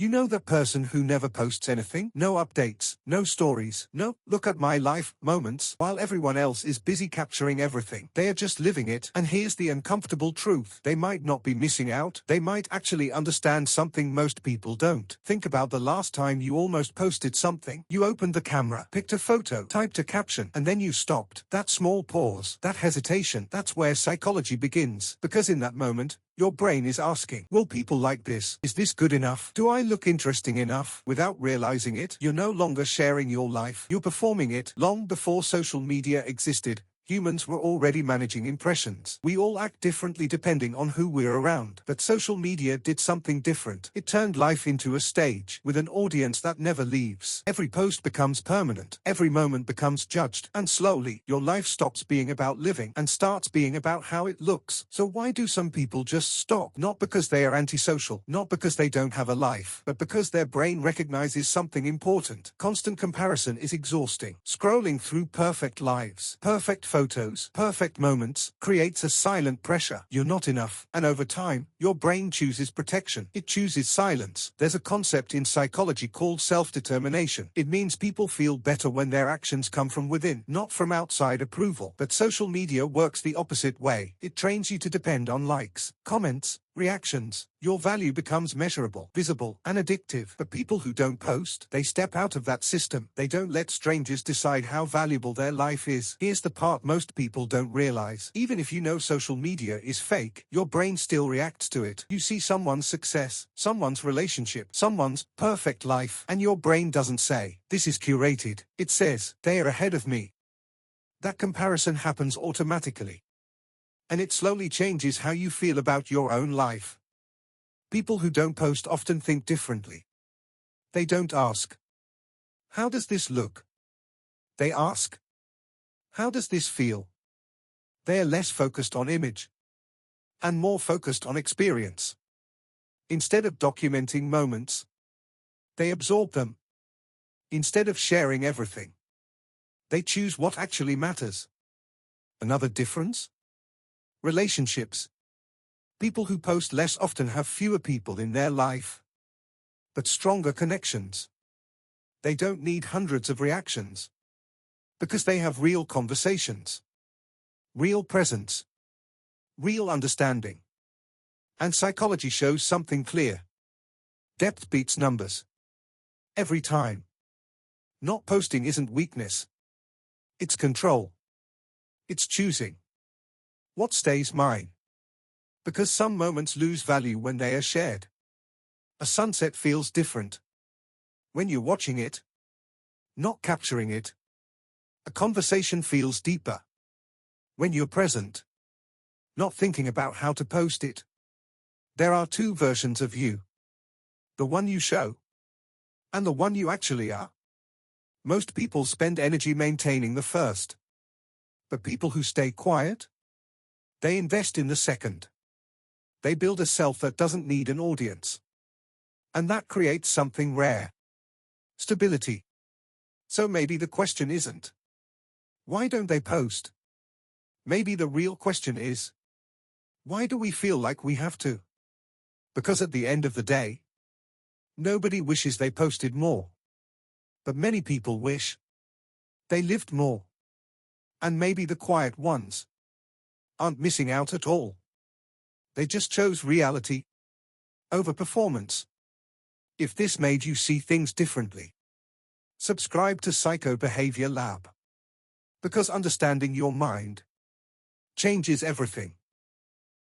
You know that person who never posts anything? No updates, no stories, no look at my life moments, while everyone else is busy capturing everything. They are just living it. And here's the uncomfortable truth. They might not be missing out. They might actually understand something most people don't. Think about the last time you almost posted something. You opened the camera, picked a photo, typed a caption, and then you stopped. That small pause, that hesitation, that's where psychology begins. Because in that moment, your brain is asking, will people like this? Is this good enough? Do I look interesting enough? Without realizing it, you're no longer sharing your life. You're performing it. Long before social media existed, humans were already managing impressions. We all act differently depending on who we're around. But social media did something different. It turned life into a stage, with an audience that never leaves. Every post becomes permanent. Every moment becomes judged. And slowly, your life stops being about living and starts being about how it looks. So why do some people just stop? Not because they are antisocial, not because they don't have a life, but because their brain recognizes something important. Constant comparison is exhausting. Scrolling through perfect lives, perfect photos, perfect moments, creates a silent pressure. You're not enough. And over time, your brain chooses protection. It chooses silence. There's a concept in psychology called self-determination. It means people feel better when their actions come from within, not from outside approval. But social media works the opposite way. It trains you to depend on likes, comments, reactions. Your value becomes measurable, visible, and addictive. But people who don't post, they step out of that system. They don't let strangers decide how valuable their life is. Here's the part most people don't realize. Even if you know social media is fake, your brain still reacts to it. You see someone's success, someone's relationship, someone's perfect life, and your brain doesn't say, this is curated. It says, they are ahead of me. That comparison happens automatically. And it slowly changes how you feel about your own life. People who don't post often think differently. They don't ask, how does this look? They ask, how does this feel? They are less focused on image and more focused on experience. Instead of documenting moments, they absorb them. Instead of sharing everything, they choose what actually matters. Another difference? Relationships. People who post less often have fewer people in their life, but stronger connections. They don't need hundreds of reactions, because they have real conversations, real presence, real understanding. And psychology shows something clear. Depth beats numbers. Every time. Not posting isn't weakness. It's control. It's choosing what stays mine. Because some moments lose value when they are shared. A sunset feels different when you're watching it, not capturing it. A conversation feels deeper when you're present, not thinking about how to post it. There are two versions of you. The one you show, and the one you actually are. Most people spend energy maintaining the first. But people who stay quiet, they invest in the second. They build a self that doesn't need an audience. And that creates something rare. Stability. So maybe the question isn't, why don't they post? Maybe the real question is, why do we feel like we have to? Because at the end of the day, nobody wishes they posted more. But many people wish they lived more. And maybe the quiet ones aren't missing out at all. They just chose reality over performance. If this made you see things differently, subscribe to Psycho Behavior Lab. Because understanding your mind changes everything.